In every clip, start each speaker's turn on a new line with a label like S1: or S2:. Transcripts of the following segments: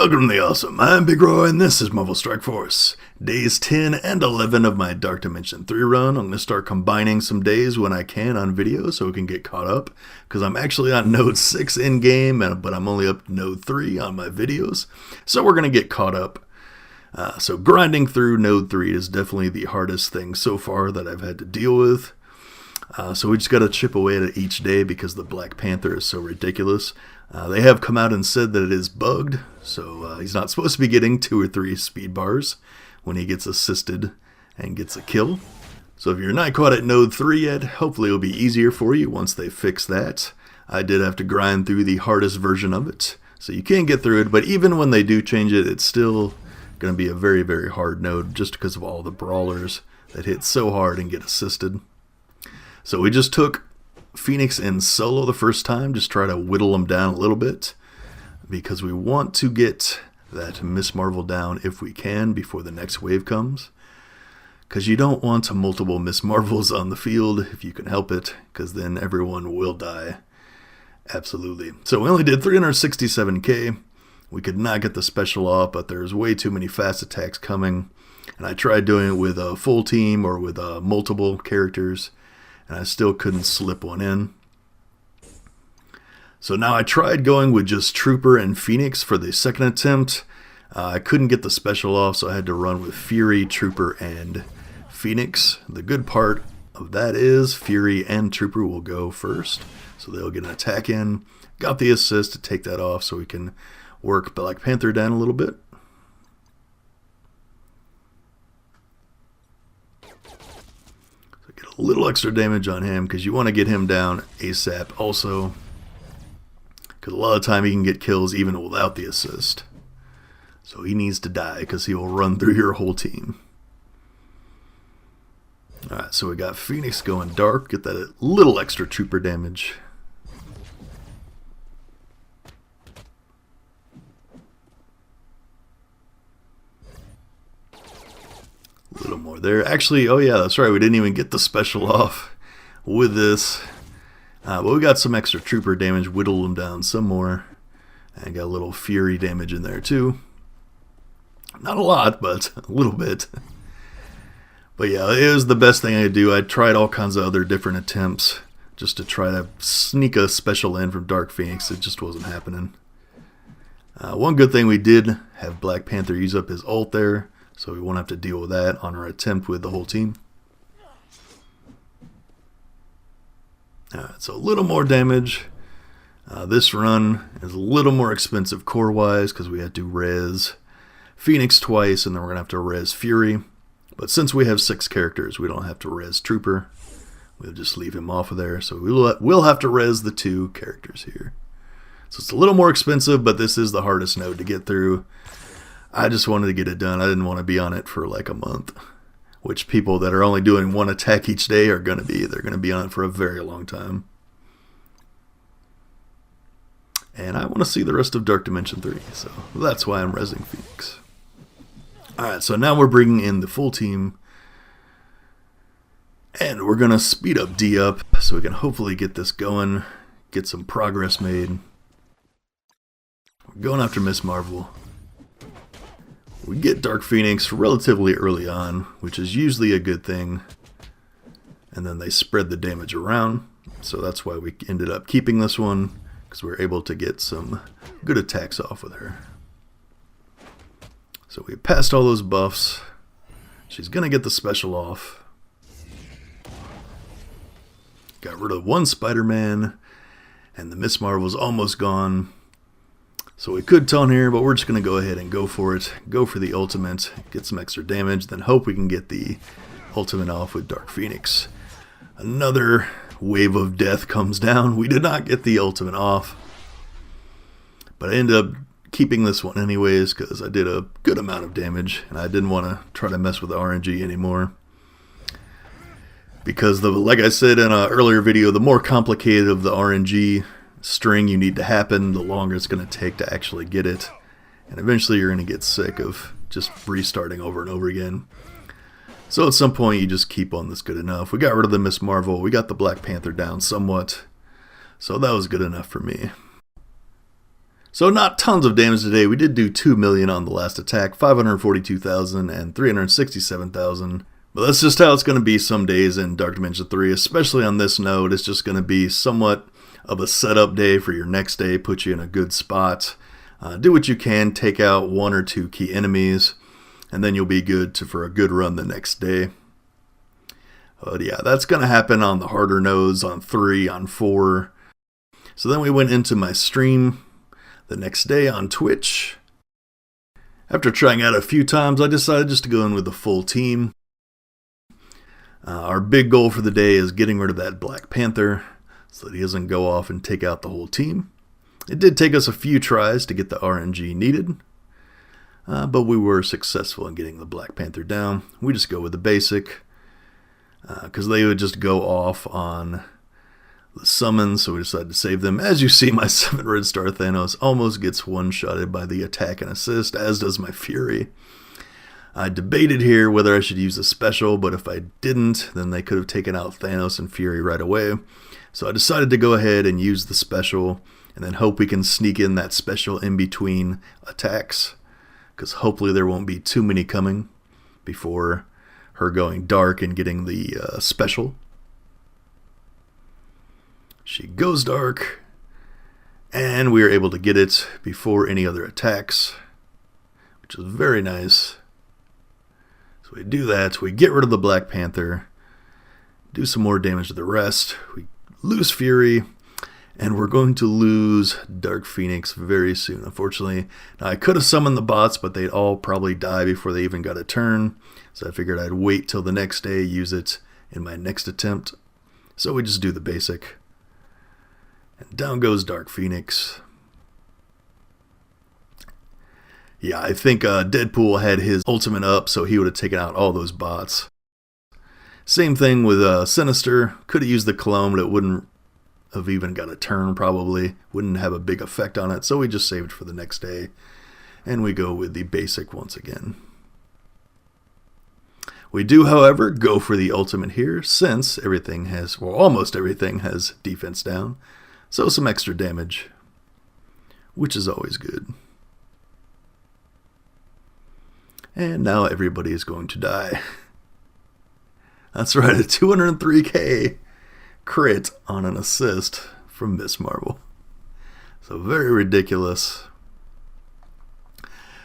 S1: Welcome to the Awesome. I'm Big Roy, and this is Marvel Strike Force. Days 10 and 11 of my Dark Dimension 3 run. I'm going to start combining some days when I can on video so we can get caught up. Because I'm actually on Node 6 in-game, but I'm only up to Node 3 on my videos. So we're going to get caught up. So grinding through Node 3 is definitely the hardest thing so far that I've had to deal with. So we just got to chip away at it each day because the Black Panther is so ridiculous. They have come out and said that it is bugged, so he's not supposed to be getting 2 or 3 speed bars when he gets assisted and gets a kill. So if you're not caught at Node 3 yet, hopefully it'll be easier for you once they fix that. I did have to grind through the hardest version of it, so you can get through it, but even when they do change it, it's still going to be a very, very hard node just because of all the brawlers that hit so hard and get assisted. So we just took Phoenix in solo the first time, just try to whittle them down a little bit because we want to get that Miss Marvel down if we can before the next wave comes, because you don't want multiple Miss Marvels on the field if you can help it, because then everyone will die. Absolutely. So we only did 367k. We could not get the special off, but there's way too many fast attacks coming, and I tried doing it with a full team or with multiple characters, and I still couldn't slip one in. So now I tried going with just Trooper and Phoenix for the second attempt. I couldn't get the special off, so I had to run with Fury, Trooper, and Phoenix. The good part of that is Fury and Trooper will go first, so they'll get an attack in. Got the assist to take that off so we can work Black Panther down a little bit. A little extra damage on him because you want to get him down ASAP also, because a lot of time he can get kills even without the assist. So he needs to die because he will run through your whole team. Alright, so we got Phoenix going dark, get that little extra trooper damage. A little more there. Actually, oh yeah, that's right. We didn't even get the special off with this. But we got some extra trooper damage, whittled them down some more. And got a little fury damage in there too. Not a lot, but a little bit. But yeah, it was the best thing I could do. I tried all kinds of other different attempts just to try to sneak a special in from Dark Phoenix. It just wasn't happening. One good thing we did have Black Panther use up his ult there, so we won't have to deal with that on our attempt with the whole team. Alright, so a little more damage. This run is a little more expensive core-wise because we had to res Phoenix twice, and then we're going to have to res Fury. But since we have 6 characters, we don't have to res Trooper. We'll just leave him off of there. So we'll have to res the 2 characters here. So it's a little more expensive, but this is the hardest node to get through. I just wanted to get it done. I didn't want to be on it for like a month, which people that are only doing 1 attack each day are going to be. They're going to be on it for a very long time. And I want to see the rest of Dark Dimension 3, so that's why I'm resing Phoenix. Alright, so now we're bringing in the full team, and we're going to speed up D up so we can hopefully get this going, get some progress made. We're going after Miss Marvel. We get Dark Phoenix relatively early on, which is usually a good thing, and then they spread the damage around, so that's why we ended up keeping this one, because we were able to get some good attacks off with her. So we passed all those buffs. She's going to get the special off. Got rid of 1 Spider-Man, and the Miss Marvel's almost gone. So we could taunt here, but we're just going to go ahead and go for it. Go for the ultimate, get some extra damage, then hope we can get the ultimate off with Dark Phoenix. Another wave of death comes down. We did not get the ultimate off, but I ended up keeping this one anyways because I did a good amount of damage, and I didn't want to try to mess with the RNG anymore. Because, like I said in an earlier video, the more complicated of the RNG string you need to happen, the longer it's going to take to actually get it, and eventually you're going to get sick of just restarting over and over again. So at some point you just keep on this good enough. We got rid of the Miss Marvel, we got the Black Panther down somewhat, so that was good enough for me. So not tons of damage today. We did do 2 million on the last attack, 542,000 and 367,000. But that's just how it's going to be some days in Dark Dimension 3, especially on this node. It's just going to be somewhat of a setup day for your next day, put you in a good spot. Do what you can, take out 1 or 2 key enemies, and then you'll be good for a good run the next day. But yeah, that's going to happen on the harder nodes, on 3, on 4. So then we went into my stream the next day on Twitch. After trying out a few times, I decided just to go in with the full team. Our big goal for the day is getting rid of that Black Panther so that he doesn't go off and take out the whole team. It did take us a few tries to get the RNG needed, but we were successful in getting the Black Panther down. We just go with the basic, because they would just go off on the summons, so we decided to save them. As you see, my 7 red star Thanos almost gets one-shotted by the attack and assist, as does my Fury. I debated here whether I should use a special, but if I didn't, then they could have taken out Thanos and Fury right away. So I decided to go ahead and use the special, and then hope we can sneak in that special in between attacks, because hopefully there won't be too many coming before her going dark and getting the special. She goes dark, and we are able to get it before any other attacks, which is very nice. So we do that, we get rid of the Black Panther, do some more damage to the rest, we lose Fury, and we're going to lose Dark Phoenix very soon, unfortunately. Now, I could have summoned the bots, but they'd all probably die before they even got a turn, so I figured I'd wait till the next day, use it in my next attempt. So we just do the basic. And down goes Dark Phoenix. Yeah, I think Deadpool had his ultimate up, so he would have taken out all those bots. Same thing with Sinister. Could have used the clone, but it wouldn't have even got a turn, probably. Wouldn't have a big effect on it, so we just saved for the next day. And we go with the basic once again. We do, however, go for the ultimate here, since everything has, well, almost everything has defense down. So some extra damage, which is always good. And now everybody is going to die. That's right, a 203k crit on an assist from Miss Marvel. So very ridiculous.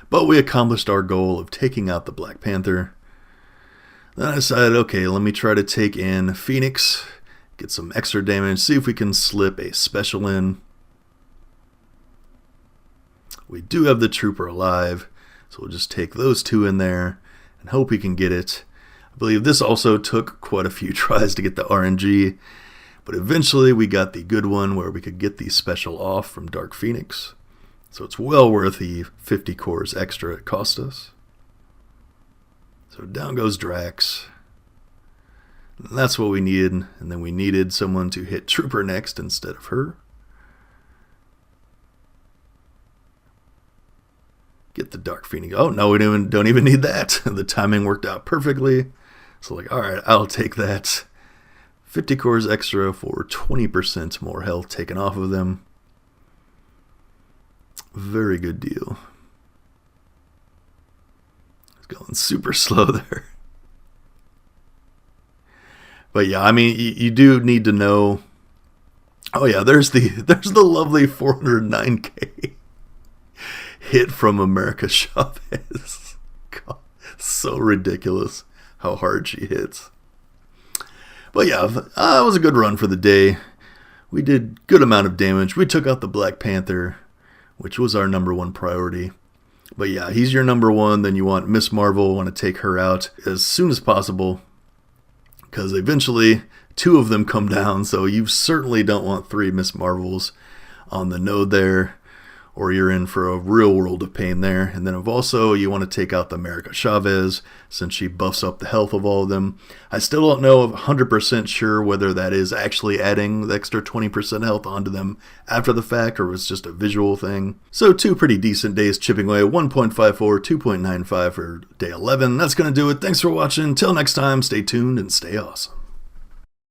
S1: But we accomplished our goal of taking out the Black Panther. Then I decided, okay, let me try to take in Phoenix, get some extra damage, see if we can slip a special in. We do have the Trooper alive, so we'll just take those 2 in there and hope we can get it. I believe this also took quite a few tries to get the RNG, but eventually we got the good one where we could get the special off from Dark Phoenix. So it's well worth the 50 cores extra it cost us. So down goes Drax. And that's what we needed, and then we needed someone to hit Trooper next instead of her. Get the Dark Phoenix. Oh, no, we don't even need that. The timing worked out perfectly. So like, alright, I'll take that. 50 cores extra for 20% more health taken off of them. Very good deal. It's going super slow there. But yeah, I mean, you do need to know. Oh yeah, there's the lovely 409k hit from America Chavez. God, so ridiculous how hard she hits. But yeah, it was a good run for the day. We did good amount of damage. We took out the Black Panther, which was our #1 priority. But yeah, he's your #1. Then you want Miss Marvel, want to take her out as soon as possible, because eventually 2 of them come down, so you certainly don't want 3 Miss Marvels on the node there, or you're in for a real world of pain there. And then also you want to take out the America Chavez, since she buffs up the health of all of them. I still don't know 100% sure whether that is actually adding the extra 20% health onto them after the fact, or was just a visual thing. So 2 pretty decent days chipping away, 1.54, 2.95 for day 11. That's going to do it. Thanks for watching. Till next time, stay tuned and stay awesome.